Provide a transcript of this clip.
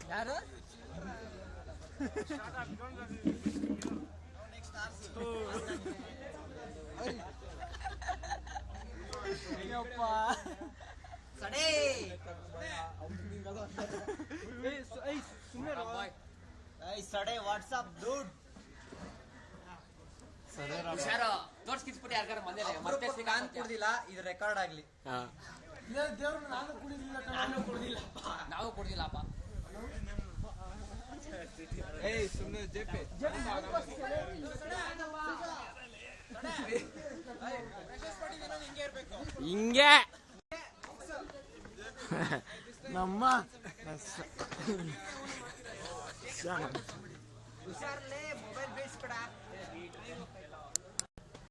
ಯಾರು ಸಡೇ ಸಡೇ ವಾಟ್ಸಪ್ ದುಡ್ ತೋರ್ಸ್ಕಿಸ್ಬಿಟ್ಟು ಯಾರು ಮತ್ತೆ ನಾನು ಕುಡ್ದಿಲ್ಲ ಇದು ರೆಕಾರ್ಡ್ ಆಗ್ಲಿ ನಾವು ಕುಡ್ದಿಲ್ಲಪ್ಪ ಸುಮ್ಮನೆ ಜೆಪೆ ಹಿಂಗೆ ನಮ್ಮ ಹುಷಾರ್ಲೆ ಮೊಬೈಲ್ ಬೇಯಿಸ್ಬೇಡ